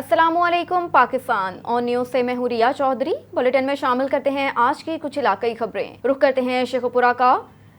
अस्सलामुअलैकुम पाकिस्तान और न्यूज़ से मैं हूँ रिया चौधरी। बुलेटिन में शामिल करते हैं आज की कुछ इलाकाई खबरें। रुख करते हैं शेखुपुरा का।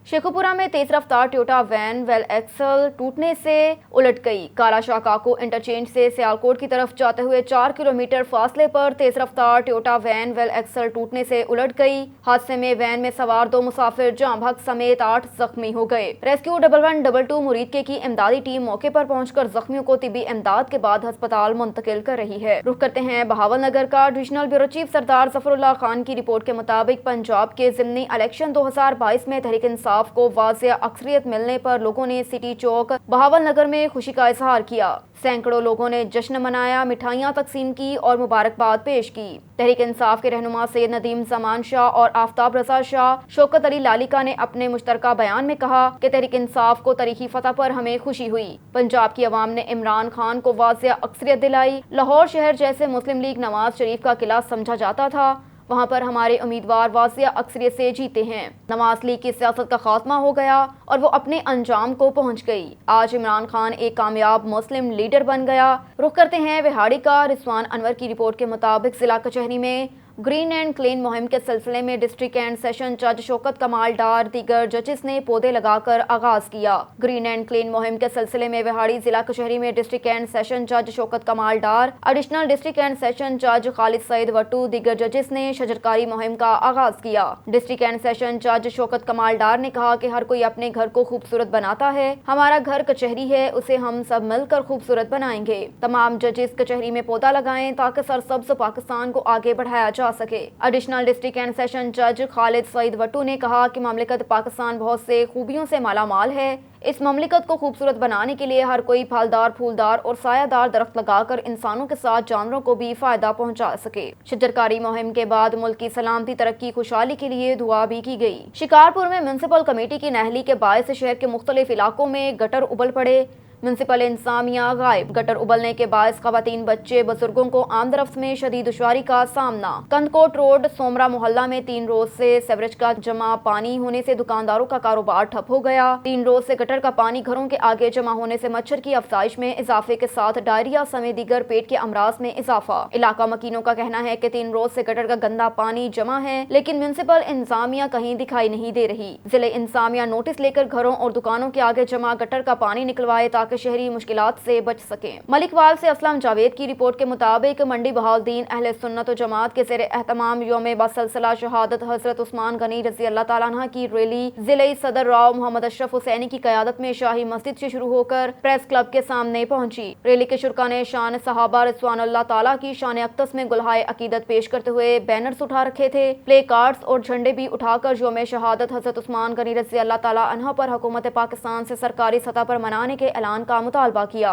शेखुपुरा में तेज रफ्तार टोयोटा वैन वेल एक्सल टूटने से उलट गई। काला शाह काको इंटरचेंज से सियालकोट की तरफ जाते हुए 4 किलोमीटर फासले पर तेज रफ्तार टोयोटा वैन वेल एक्सल टूटने से उलट गई। हादसे में वैन में सवार 2 मुसाफिर जाँ बहक समेत 8 जख्मी हो गए। रेस्क्यू 1122 मुरीदके की इमदादी टीम मौके पर पहुंचकर जख्मियों को तिबी इमदाद के बाद अस्पताल मुंतकिल कर रही है। रुख करते हैं बहावल नगर का। डिविजनल ब्यूरो चीफ सरदार जफरुल्लाह खान की रिपोर्ट के मुताबिक पंजाब के ज़िमनी इलेक्शन 2022 में तहरीक इंसाफ को वाज़ेह अक्सरियत मिलने पर लोगों ने सिटी चौक बहावल नगर में खुशी का इजहार किया। सैकड़ों लोगों ने जश्न मनाया, मिठाइयाँ तकसीम की और मुबारकबाद पेश की। तहरीक इंसाफ के रहनुमा सैयद नदीम जमान शाह और आफ्ताब रजा शाह शौकत अली लालिका ने अपने मुश्तरका बयान में कहा कि तहरीक इंसाफ को तारीखी फतह पर हमें खुशी हुई। पंजाब की अवाम ने इमरान खान को वाज़ेह अक्सरियत दिलाई। लाहौर शहर जैसे मुस्लिम लीग नवाज शरीफ का किला समझा जाता था, वहाँ पर हमारे उम्मीदवार वाज़ेह अक्सरियत से जीते हैं। नवाज लीग की सियासत का खात्मा हो गया और वो अपने अंजाम को पहुँच गई। आज इमरान खान एक कामयाब मुस्लिम लीडर बन गया। रुख करते हैं विहाड़ी का। रिजवान अनवर की रिपोर्ट के मुताबिक जिला कचहरी में ग्रीन एंड क्लीन मुहिम के सिलसिले में डिस्ट्रिक्ट एंड सेशन जज शौकत कमाल डार दीगर जजेस ने पौधे लगाकर आगाज किया। ग्रीन एंड क्लीन मुहिम के सिलसिले में विहाड़ी जिला कचहरी में डिस्ट्रिक्ट एंड सेशन जज शौकत कमाल डार, एडिशनल डिस्ट्रिक्ट एंड सेशन जज खालिद सईद वट्टू दीगर जजेस ने शजरकारी मुहिम का आगाज किया। डिस्ट्रिक्ट एंड सेशन जज शौकत कमाल डार ने कहा कि हर कोई अपने घर को खूबसूरत बनाता है। हमारा घर कचहरी है, उसे हम सब मिलकर खूबसूरत बनाएंगे। तमाम जजेस कचहरी में पौधा लगाएं ताकि सरसब्ज पाकिस्तान को आगे बढ़ाया जा सके। एडिशनल डिस्ट्रिक्ट एंड सेशन जज खालिद सईद वट्टू ने कहा कि ममलिकत पाकिस्तान बहुत से खूबियों से मालामाल है। इस ममलिकत को खूबसूरत बनाने के लिए हर कोई फलदार, फूलदार और सायादार दरख्त लगाकर इंसानों के साथ जानवरों को भी फायदा पहुंचा सके। शजरकारी मुहिम के बाद मुल्क की सलामती, तरक्की, खुशहाली के लिए दुआ भी की गई। शिकारपुर में म्युनिसिपल कमेटी की नहली के बायस शहर के मुख्तलिफ इलाकों में गटर उबल पड़े। म्युनिसिपल इंतजामिया गायब। गटर उबलने के बायस खवातीन, बच्चे, बुजुर्गों को आमदरफ्त में शदीद दुश्वारी का सामना। कंदकोट रोड सोमरा मोहल्ला में 3 रोज से सेवरेज का जमा पानी होने से दुकानदारों का कारोबार ठप हो गया। 3 रोज से गटर का पानी घरों के आगे जमा होने से मच्छर की अफजाइश में इजाफे के साथ डायरिया समेत दीगर पेट के अमराज में इजाफा। इलाका मकीनों का कहना है कि 3 रोज से गटर का गंदा पानी जमा है, लेकिन म्युनिसिपल इंतजामिया कहीं दिखाई नहीं दे रही। जिले इंतजामिया नोटिस लेकर घरों और दुकानों के आगे जमा गटर का पानी निकलवाए ताकि शहरी मुश्किलात से बच सके। मलिकवाल से असलम जावेद की रिपोर्ट के मुताबिक मंडी बहाउद्दीन अहले सुन्नत व जमात के ज़ेरे एहतमाम यौम बसलसला शहादत हजरत उस्मान गनी रजी अल्लाह ताला अन्हु की रैली जिले सदर राव मोहम्मद अशरफ हुसैनी की क़यादत में शाही मस्जिद से शुरू होकर प्रेस क्लब के सामने पहुंची। रैली के शुरका ने शान सहाबा रिज़वान अल्लाह ताला की शान अक़दस में गुलहाए अकीदत पेश करते हुए बैनर्स उठा रखे थे। प्ले कार्ड्स और झंडे भी उठाकर यौम शहादत हजरत उस्मान गनी रजी अल्लाह ताला अन्हु पर हुकूमत पाकिस्तान से सरकारी सतह पर मनाने के ऐलान का मुतालबा किया।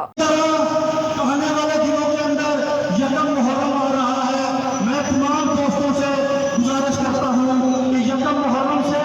आने वाले दिनों के अंदर यकम मुहर्रम आ रहा है। मैं तमाम दोस्तों से गुजारिश करता हूँ कि यकम मुहर्रम से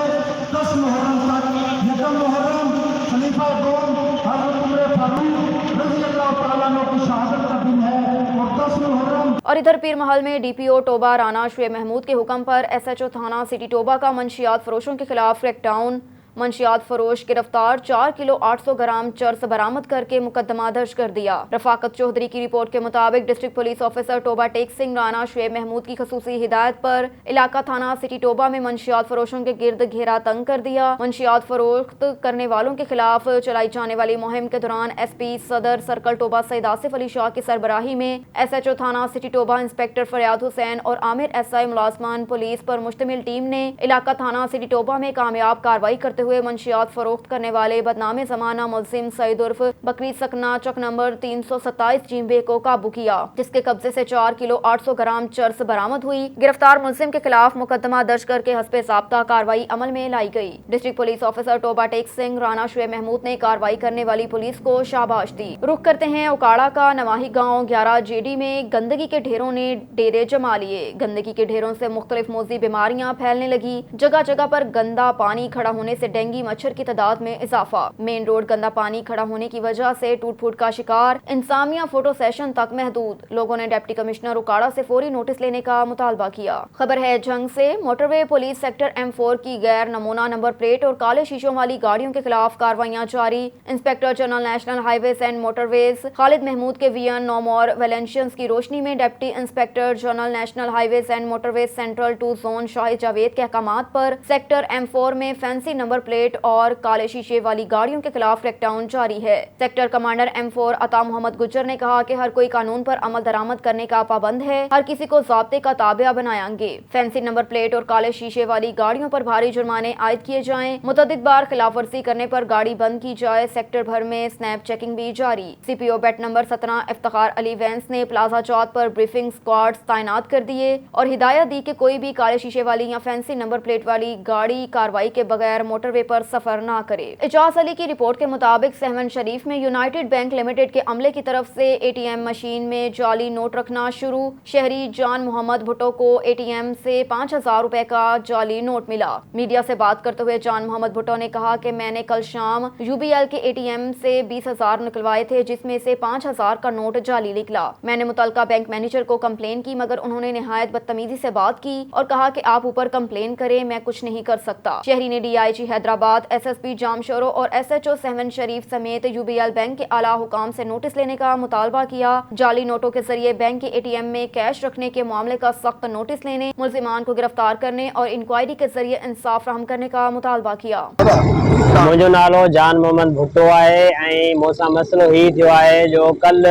10 मुहर्रम तक, यकम मुहर्रम खलीफा दोम हज़रत उमर फारूक रज़ी अल्लाह तआला अन्हु की शहादत का दिन है और 10 मुहर्रम। और इधर पीर महल में डीपीओ टोबा राना शुएब महमूद के हुक्म पर एसएचओ थाना सिटी टोबा का मंशियात फरोशों के खिलाफ क्रैकडाउन। मंशियात फरोश गिरफ्तार 4 किलो 800 ग्राम चर्स बरामद करके मुकदमा दर्ज कर दिया। रफाकत चौधरी की रिपोर्ट के मुताबिक district police officer Toba Tek Singh Rana Shoaib Mahmood की खसूसी हिदायत पर इलाका थाना सिटी टोबा में मंशियात फरोशों के गिर्द घेरा तंग कर दिया। मंशियात फरोख्त करने वालों के खिलाफ चलाई जाने वाली मुहिम के दौरान एसपी सदर सर्कल टोबा सईद आसिफ अली शाह की सरबराही में एसएचओ थाना सिटी टोबा इंस्पेक्टर फरियाद हुसैन और आमिर एसआई मुलाजमान पुलिस पर मुश्तमिल टीम ने इलाका थाना सिटी टोबा में कामयाब कार्रवाई करते हुए मंशियात फरोख्त करने वाले बदनामे जमाना मुल्जिम सईद उर्फ बकरी सकना चक नंबर 327 जिम्बे को काबू किया, जिसके कब्जे से 4 किलो 800 ग्राम चर्स बरामद हुई। गिरफ्तार मुल्जिम के खिलाफ मुकदमा दर्ज करके हस्बे ज़ाब्ता कार्रवाई अमल में लाई गई। District police officer Toba Tek Singh Rana Shoaib Mahmood ने कार्रवाई करने वाली पुलिस को शाबाश दी। रुख करते हैं उकाड़ा का। नवाही गाँव 11 जेडी में गंदगी के ढेरों ने डेरे जमा लिए। गंदगी के ढेरों से मुख्तलिफ मौजी बीमारियां फैलने लगी। जगह जगह पर गंदा पानी खड़ा होने से ڈینگی مچھر کی تعداد میں اضافہ. مین روڈ گندا پانی کھڑا ہونے کی وجہ سے ٹوٹ پھوٹ کا شکار. انتظامیہ فوٹو سیشن تک محدود. لوگوں نے ڈپٹی کمشنر اکاڑا سے فوری نوٹس لینے کا مطالبہ کیا. خبر ہے جنگ سے. موٹر وے پولیس سیکٹر M4 کی غیر نمونہ نمبر پلیٹ اور کالے شیشوں والی گاڑیوں کے خلاف کارروائیاں جاری. Inspector general national highways and motorways Khalid Mahmood کے ویژن نو مور ویلنشنز کی روشنی میں deputy inspector general national highways and motorways central 2 zone Shahid Javed کے احکامات پر سیکٹر M4 میں فینسی نمبر پلیٹ اور کالے شیشے والی گاڑیوں کے خلاف کریک ڈاؤن جاری ہے. سیکٹر کمانڈر M4 عطا محمد گجر نے کہا کہ ہر کوئی قانون پر عمل درآمد کرنے کا پابند ہے. ہر کسی کو ضابطے کا تابع بنائیں گے. فینسی نمبر پلیٹ اور کالے شیشے والی گاڑیوں پر بھاری جرمانے عائد کیے جائیں. متعدد بار خلاف ورزی کرنے پر گاڑی بند کی جائے. سیکٹر بھر میں سنیپ چیکنگ بھی جاری. CPO بیٹ نمبر 17 افتخار علی وینس نے پلازا چوک پر بریفنگ سکواڈز تعینات کر دیے اور ہدایت دی کہ کوئی بھی کالے شیشے والی یا فینسی نمبر پلیٹ والی گاڑی کارروائی کے بغیر موٹر وے پر سفر نہ کرے. اعجاز علی کی رپورٹ کے مطابق سہون شریف میں یونائیٹڈ بینک لمیٹڈ کے عملے کی طرف سے ATM مشین میں جعلی نوٹ رکھنا شروع. شہری جان محمد بھٹو کو ATM سے 5,000 روپے کا جعلی نوٹ ملا. میڈیا سے بات کرتے ہوئے جان محمد بھٹو نے کہا کہ میں نے کل شام UBL کے ATM سے 20,000 نکلوائے تھے جس میں سے 5,000 کا نوٹ جعلی نکلا. میں نے متعلقہ بینک مینیجر کو کمپلین کی مگر انہوں نے نہایت بدتمیزی سے بات کی اور کہا کہ آپ اوپر کمپلین کریں, میں کچھ نہیں کر سکتا. شہری نے DIG حیدرآباد SSP جامشورو اور SHO سہون شریف سمیت UBL بینک کے اعلیٰ حکام سے نوٹس لینے کا مطالبہ کیا. جعلی نوٹوں کے ذریعے بینک کے ATM میں کیش رکھنے کے معاملے کا سخت نوٹس لینے, ملزمان کو گرفتار کرنے اور انکوائری کے ذریعے انصاف فراہم کرنے کا مطالبہ کیا. मुंहिंजो नालो जान मोहम्मद भुट्टो आहे ऐं मूंसां मसइलो हीउ थियो आहे जो कल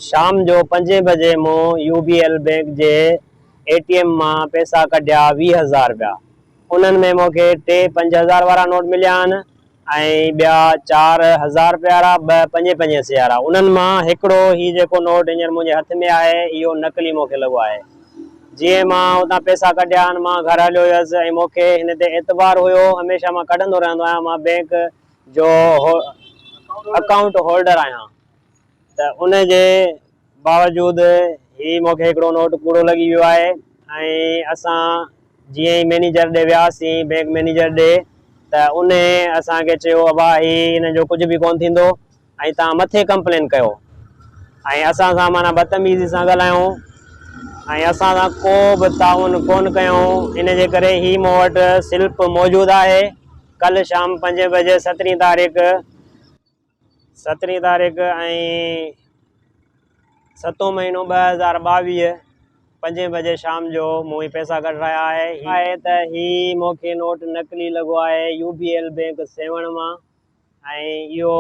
शाम जो 5 बजे मूं UBL बैंक जे ATM मां पैसा कढिया 20,000 रुपया. उन्हनि में मूंखे 3 5,000 वारा नोट मिलिया आहिनि ऐं ॿिया 4,000 रुपया वारा 2 5,500 वारा. उन्हनि मां हिकिड़ो हीउ जेको नोट हींअर मुंहिंजे हथ में आहे इहो नकली मूंखे लॻो आहे. जीअं मां उतां पैसा कढिया आहिनि मां घर हलियो हुयसि ऐं मूंखे हिन ते एतबार हुयो. हमेशह मां कढंदो रहंदो आहियां. मां बैंक जो अकाउंट होल्डर आहियां त उन जे बावजूदि ही मूंखे हिकिड़ो नोट कूड़ो लॻी वियो आहे. ऐं असां जीअं ई मैनेजर ॾे वियासीं बैंक मैनेजर ॾे त उन असांखे चयो अबा ही हिन जो कुझु बि कोन थींदो ऐं तव्हां मथे कंप्लेन कयो. ऐं असां सां माना बदतमीज़ी सां ॻाल्हायूं ऐं असां सां को बि ताउन कोन कयूं. इन जे करे ही मूं वटि स्लिप मौजूदु आहे. कल शाम 5 बजे 17 तारीख़ ऐं 7 महीनो 2022 5 बजे शाम जो मूं ही पैसा कढाया आहे त ही मूंखे नोट नकली लॻो आहे UBL बैंक सेवण मां. ऐं इहो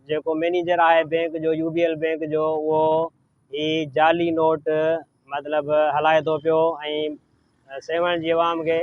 जेको मैनेजर आहे बैंक जो UBL बैंक जो उहो ही जाली नोट मतलब हलाए थो पियो ऐं सेवण जी आवाम खे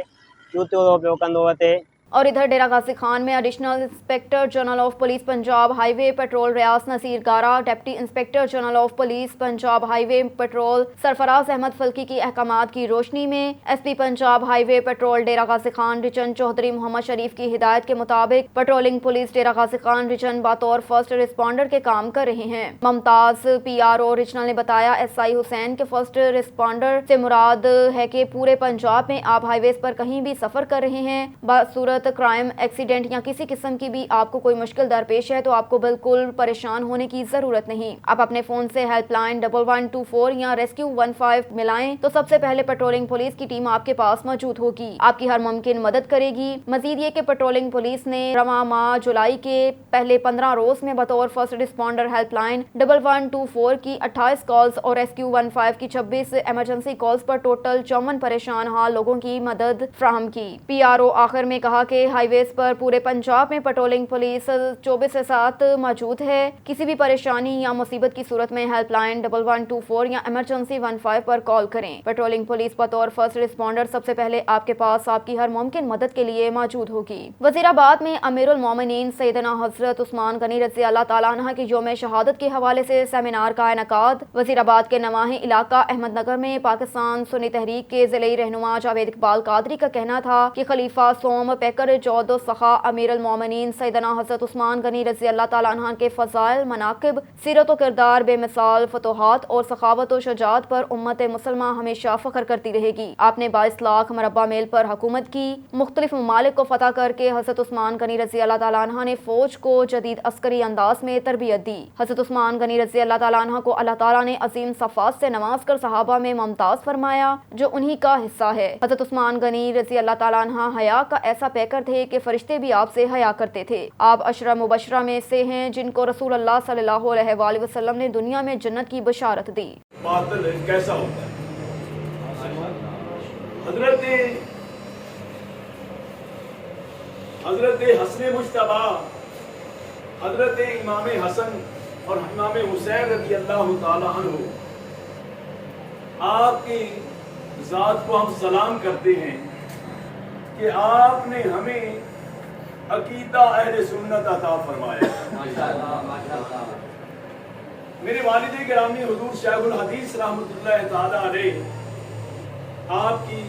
चूतियो थो पियो कंदो अचे. और इधर डेरा गाजी खान में additional inspector general of police Punjab highway patrol Riaz Naseer Gara, deputy inspector general of police Punjab highway patrol Sarfraz Ahmad Falki की अहकामात की रोशनी में SP Punjab highway patrol Dera Ghazi Khan region Chaudhry Mohammad Sharif की हिदायत के मुताबिक patrolling police Dera Ghazi Khan region बतौर फर्स्ट रिस्पॉन्डर के काम कर रहे हैं. मुमताज PRO रिजनल ने बताया SI हुसैन के फर्स्ट रिस्पॉन्डर से मुराद है कि पूरे पंजाब में आप हाईवेज पर कहीं भी सफर कर रहे हैं, बासूरत क्राइम एक्सीडेंट या किसी किस्म की भी आपको कोई मुश्किल दरपेश है तो आपको बिल्कुल परेशान होने की जरूरत नहीं. आप अपने फोन से हेल्पलाइन 1124 या रेस्क्यू 15 मिलाएं तो सबसे पहले पेट्रोलिंग पुलिस की टीम आपके पास मौजूद होगी, आपकी हर मुमकिन मदद करेगी. मजीद ये कि पेट्रोलिंग पुलिस ने रवां माह जुलाई के पहले 15 रोज में बतौर फर्स्ट रिस्पॉन्डर हेल्पलाइन 1124 की 28 कॉल्स और रेस्क्यू 15 की 26 इमरजेंसी कॉल्स पर टोटल 54 परेशान हाल लोगों की मदद फ्राहम की. PRO आखिर में कहा कि हाईवेज पर पूरे पंजाब में पेट्रोलिंग पुलिस 24/7 मौजूद है. किसी भी परेशानी या मुसीबत की सूरत में हेल्पलाइन 1124 या इमरजेंसी 15 पर कॉल करें. पेट्रोलिंग पुलिस बतौर फर्स्ट रिस्पॉन्डर सबसे पहले आपके पास आपकी हर मुमकिन मदद के लिए मौजूद होगी. वजीराबाद में अमीरुल मोमिनीन सैयदना हजरत उस्मान गनी रज़ी अल्लाह तआला अन्हु के यौम शहादत के हवाले से सेमिनार का इनेकाद. वजीराबाद के नवाही इलाका अहमदनगर में पाकिस्तान सुन्नी तहरीक के ज़िले रहनुमा जावेद इकबाल कादरी का कहना था कि खलीफा सोम पैकर कर जौद सखा अमीर अल-मोमिनीन सैयदना हज़रत उस्मान गनी रज़ी अल्लाह ताला अन्हा के फ़ज़ाइल, मनाक़िब, सीरत व किरदार, बेमिसाल फतूहात और सखावत व शजाअत पर उम्मत मुसलमा हमेशा फ़ख्र करती रहेगी। आपने 22 लाख मरबा मील पर हुकूमत की, मुख्तलिफ ममालिक को फ़तह करके हज़रत उस्मान गनी रज़ी अल्लाह ताला अन्हा ने फ़ौज को जदीद अस्करी अंदाज में तरबियत दी। हज़रत उस्मान गनी रज़ी अल्लाह ताला अन्हा को अल्लाह ताला ने अजीम सफ़ात से नवाज कर सहाबा में मुमताज़ फरमाया, जो उन्हीं का हिस्सा है। हज़रत उस्मान गनी रज़ी अल्लाह ताला अन्हा हया का ऐसा पैकर थे कि फरिश्ते भी आपसे हया करते थे। आप अशरा मुबशरा में से हैं जिनको रसूल अल्लाह सल्लल्लाहु अलैहि वसल्लम ने दुनिया में जन्नत की बशारत दी। बातिल कैसा होता है? हजरत हसन मुज्तबा, हजरत इमाम हसन और इमाम हुसैन रज़ी अल्लाह ताला अन्हु, आपकी ज़ात को हम सलाम करते हैं कि आपने हमें अकीदा अहले सुन्नत अता फरमाया। मेरे वालिद गिरामी हुजूर शेखुल हदीस रहमतुल्लाह ताला अलैह आपकी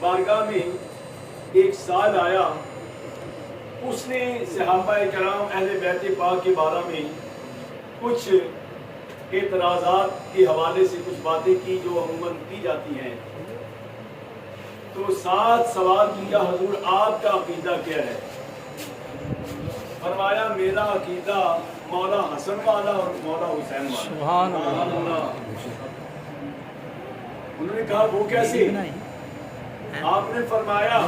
बारगाह में एक साल आया। उसने सहाबाए कराम अहले बैत पाक के बारे में कुछ एतराज़ात के हवाले से कुछ बातें की जो अमूमन की जाती हैं। तो 7 सवाल किया, हुजूर आपका अकीदा क्या है? फरमाया मेरा अकीदा मौला हसन वाला और मौला हुसैन वाला। सुभान अल्लाह। उन्होंने कहा वो कैसे? आपने फरमाया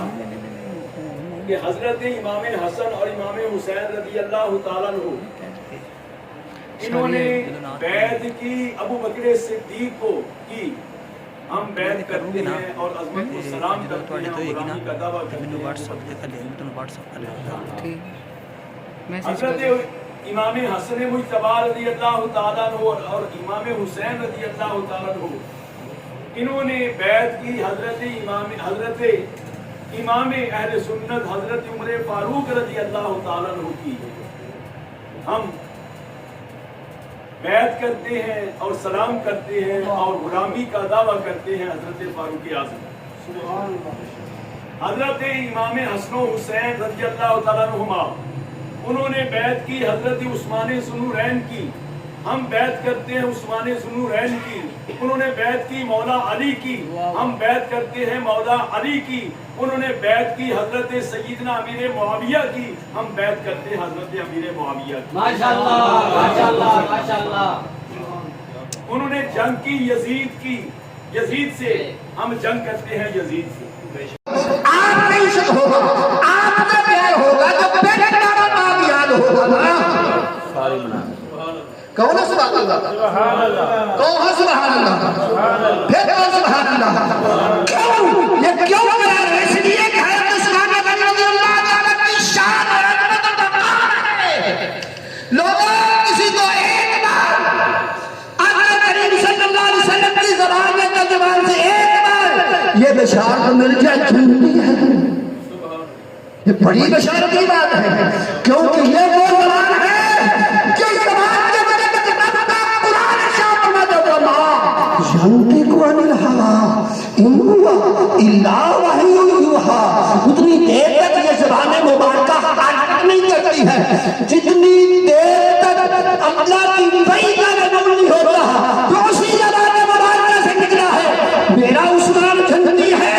कि हजरत इमाम हसन और इमाम हुसैन रज़ी अल्लाह ताला अन्हु, इन्होंने बैत की अबू बकर सिद्दीक को की, हम बैत करते हैं और अज़मत को सलाम करते हैं और गुलामी का दावा करते हैं। हजरत इमाम हसन मुज्तबा रज़ी अल्लाह ताला अन्हु और इमाम हुसैन रज़ी अल्लाह ताला अन्हु, इन्होंने बैत की हजरत इमाम अहले सुन्नत हजरत उमर फारूक रज़ी अल्लाह ताला अन्हु की। हम बैत करते हैं और सलाम करते हैं और गुलामी का दावा करते हैं हजरत फारूक आज़म। हजरत इमाम हसन हुसैन रज़ी अल्लाह ताला अन्हुमा, उन्होंने बैत की हजरत उस्मान ज़ुन्नूरैन की। हम बैत करते हैं उस्मान ज़ुन्नूरैन की। उन्होंने बैत की मौला अली की। हम बैत करते हैं मौला अली की। उन्होंने बैत की हजरत सय्यदना अमीर मुआविया की। हम बैत करते हैं हजरत अमीर मुआविया की। माशाअल्लाह, माशाअल्लाह, माशाअल्लाह। उन्होंने जंग की यजीद की, यजीद से हम जंग करते हैं यजीद से। आपने इश्क होगा, आपका प्यार होगा, जब बेटा नाम याद होगा ना। कौन है सुभान अल्लाह? कौन है सुभान अल्लाह? फिर कौन सुभान अल्लाह? क्यों? ये क्यों प्यार है? इसलिए कि हज़रत उस्मान रज़ी अल्लाह ताला की शान और अज़मत का मकाम है। लोगों, किसी को एक बार अल्लाह करीम सल्लल्लाहु अलैहि वसल्लम की ज़बान में तर्जुमान से एक बार ये बशारत मिल जाए, झूठी है। ये बड़ी बशारत की बात है, क्योंकि ये वो ज़बान है जो ज़बान उतनी देर तक ये ज़बान मुबारक हरकत नहीं करती है जितनी देर तक अल्लाह की वही का नज़र नहीं होता जो उसी ज़बान मुबारक से निकला है। मेरा उस्मान जन्नती है।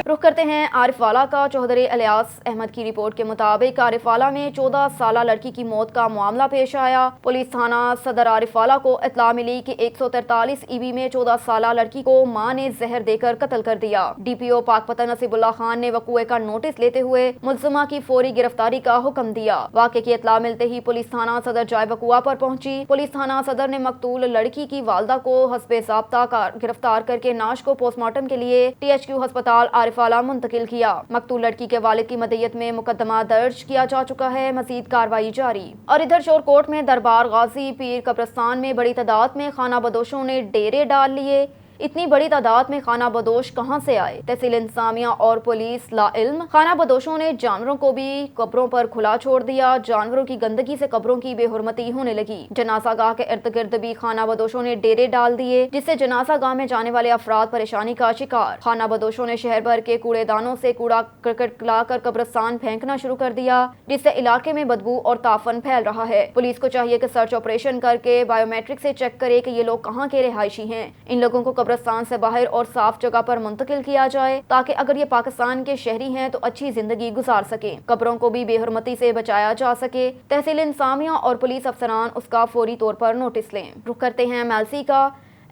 रुख करते हैं आरिफ वाला का। चौधरी इलियास अहमद की रिपोर्ट के मुताबिक आरिफ वाला में 14 साला लड़की की मौत का मामला पेश आया। पुलिस थाना सदर आरिफ वाला को इत्तला मिली कि 143 ईबी में 14 साला लड़की को मां ने जहर देकर कत्ल कर दिया। डीपीओ पाकपतन नसीबुल्लाह खान ने वक़ूए का नोटिस लेते हुए मुल्ज़िमा की फौरी गिरफ्तारी का हुक्म दिया। वाक़े की इत्तला मिलते ही पुलिस थाना सदर जाए वक़ूआ पर पहुंची। पुलिस थाना सदर ने मकतूल लड़की की वालदा को हस्बे ज़ाब्ता गिरफ्तार करके नाश को पोस्टमार्टम के लिए THQ अस्पताल आरिफ वाला मुंतकिल किया। मकतूल लड़की के वालिद की मदयत में मुकदमा दर्ज किया जा चुका है, मजीद कार्रवाई जारी। और इधर शोरकोट में दरबार गाजी पीर कब्रिस्तान में बड़ी तादाद में खाना बदोशों ने डेरे डाल लिए। इतनी बड़ी तादाद में खाना बदोश कहां से आए? तहसील इंतजामिया और पुलिस ला इल्म। खाना बदोशों ने जानवरों को भी कब्रों पर खुला छोड़ दिया। जानवरों की गंदगी से कब्रों की बेहुरमती होने लगी। जनाजा गाह के इर्द गिर्द भी खाना बदोशों ने डेरे डाल दिए, जिससे जनाजा गाह में जाने वाले अफराद परेशानी का शिकार। खाना बदोशों ने शहर भर के कूड़ेदानों से कूड़ा करकट लाकर कब्रिस्तान फेंकना शुरू कर दिया, जिससे इलाके में बदबू और ताफन फैल रहा है। पुलिस को चाहिए कि सर्च ऑपरेशन करके बायोमेट्रिक से चेक करे कि ये लोग कहाँ के रिहायशी हैं। इन लोगों को कब्रिस्तान से बाहर और साफ जगह पर मुंतकिल किया जाए, ताकि अगर ये पाकिस्तान के शहरी हैं तो अच्छी जिंदगी गुजार सके, कब्रों को भी बेहुरमती से बचाया जा सके। तहसील इंतजामिया और पुलिस अफसरान उसका फौरी तौर पर नोटिस लें। रुख करते हैं एमएलसी का।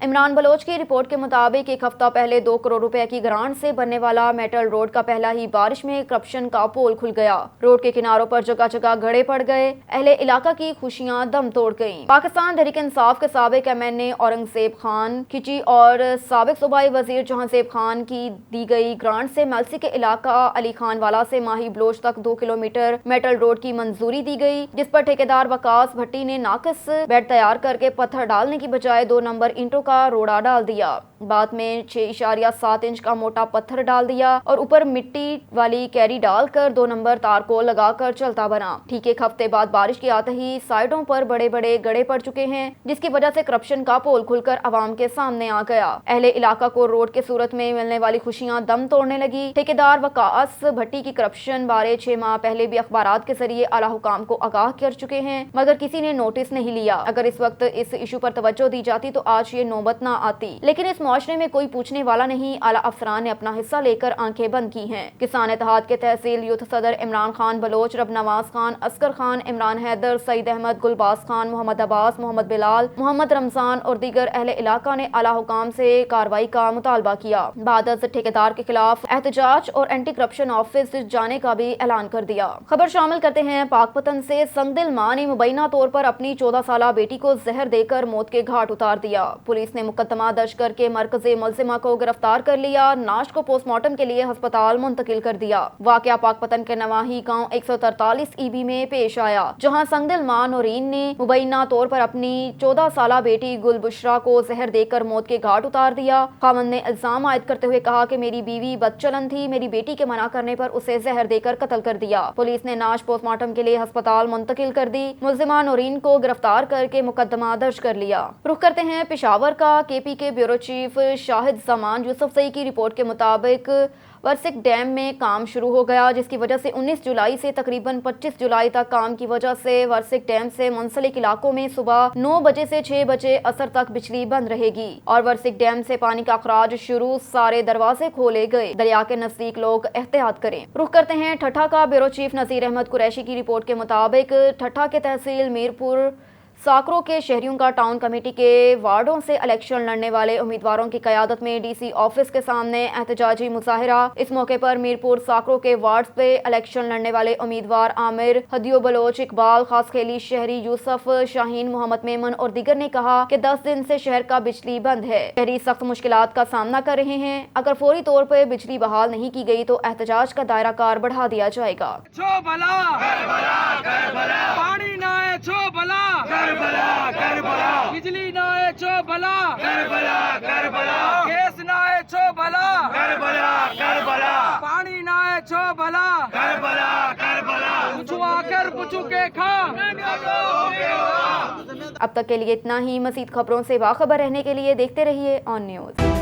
इमरान बलोच की रिपोर्ट के मुताबिक एक हफ्ता पहले 2 करोड़ रुपए की ग्रांट से बनने वाला मेटल रोड का पहला ही बारिश में करप्शन का पोल खुल गया। रोड के किनारों पर जगह जगह गड़े पड़ गए। अहले इलाका की खुशियां दम तोड़ गईं। पाकिस्तान तहरीक इंसाफ के साबिक एमएनए औरंगजेब खान खिची और साबिक सूबाई वजीर जहांजेब खान की दी गई ग्रांट से एमएलसी के इलाका अली खान वाला से माही बलोच तक 2 किलोमीटर मेटल रोड की मंजूरी दी गई, जिस पर ठेकेदार वकास भट्टी ने नाकिस बेड तैयार करके पत्थर डालने की बजाय 2 नंबर ईंटों का रोड़ा डाल दिया। बाद में 6.7 इंच का मोटा पत्थर डाल दिया और ऊपर मिट्टी वाली कैरी डालकर 2 नंबर तार को लगाकर चलता बना। ठीक एक हफ्ते बाद बारिश के आते ही साइडों पर बड़े बड़े गड़े पड़ चुके हैं, जिसकी वजह से करप्शन का पोल खुलकर अवाम के सामने आ गया। अहले इलाका को रोड के सूरत में मिलने वाली खुशियां दम तोड़ने लगी। ठेकेदार वकास भट्टी की करप्शन बारे 6 माह पहले भी अखबारात के जरिए आला हुकाम को आगाह कर चुके हैं, मगर किसी ने नोटिस नहीं लिया। अगर इस वक्त इस इशू पर तवज्जो दी जाती तो आज ये नौबत न आती, लेकिन इस मुआशरे में कोई पूछने वाला नहीं। आला अफसरान ने अपना हिस्सा लेकर आंखें बंद की हैं। किसान इत्तेहाद के तहसील यूथ सदर इमरान खान बलोच, रब नवाज खान, असगर खान, इमरान हैदर, सईद अहमद, गुलबाज खान, मोहम्मद अब्बास, मोहम्मद बिलाल, मोहम्मद रमजान और दीगर अहले इलाका ने आला हुकाम से कार्रवाई का मुतालबा किया। बाद ठेकेदार के खिलाफ एहतजाज और एंटी करप्शन ऑफिस जाने का भी ऐलान कर दिया। खबर शामिल करते हैं पाकपतन से। संगदिल मां ने मुबैना तौर पर अपनी 14 साला बेटी को जहर देकर मौत के घाट उतार दिया। पुलिस ने मुकदमा दर्ज करके मरकज़ी मुलजिमा को गिरफ्तार कर लिया। नाश को पोस्टमार्टम के लिए अस्पताल मुंतकिल कर दिया। वाकया पाकपतन के नवाही गांव 143 ईबी में पेश आया, जहां संगदिल मां नौरीन ने मुबैना तौर पर अपनी 14 साला बेटी गुलबुशरा को जहर देकर मौत के घाट उतार दिया। खामन ने इल्जाम आयद करते हुए कहा कि मेरी बीवी बदचलन थी, मेरी बेटी के मना करने पर उसे जहर देकर कत्ल कर दिया। पुलिस ने नाश पोस्टमार्टम के लिए अस्पताल मुंतकिल कर दी। मुलजिमा नौरीन को गिरफ्तार करके मुकदमा दर्ज कर लिया। रुख करते हैं पेशावर का। केपी के ब्यूरो चीफ शाहिद जमान यूसुफजई की रिपोर्ट के मुताबिक वर्सिक डैम में काम शुरू हो गया, जिसकी वजह से 19 जुलाई से तकरीबन 25 जुलाई तक काम की वजह से वर्सिक डैम से मुंसलिक इलाकों में सुबह 9 बजे से 6 बजे असर तक बिजली बंद रहेगी और वर्सिक डैम से पानी का अखराज शुरू, सारे दरवाजे खोले गए। दरिया के नजदीक लोग एहतियात करें। रुख करते हैं ठट्ठा का। ब्यूरो चीफ नज़ीर अहमद कुरैशी की रिपोर्ट के मुताबिक ठट्ठा के तहसील मीरपुर साकरों के शहरियों का टाउन कमेटी के वार्डों से इलेक्शन लड़ने वाले उम्मीदवारों की क़यादत में डीसी ऑफिस के सामने एहतजाजी मुजाहिरा। इस मौके पर मीरपुर साकरों के वार्ड पे इलेक्शन लड़ने वाले उम्मीदवार आमिर, हदियो बलोच, इकबाल खासखेली, शहरी यूसुफ शाहीन, मोहम्मद मेमन और दीगर ने कहा कि 10 दिन से शहर का बिजली बंद है। शहरी सख्त मुश्किलात का सामना कर रहे हैं। अगर फौरी तौर पर बिजली बहाल नहीं की गई तो एहतजाज का दायरा कार बढ़ा दिया जाएगा। पानी ना है छो भला, बिजली ना है छो भला, गैस ना है छो भला, पानी ना है छो भला, पूछू आकर पूछू के खा। अब तक के लिए इतना ही। मज़ीद खबरों से बाखबर रहने के लिए देखते रहिए ऑन न्यूज़।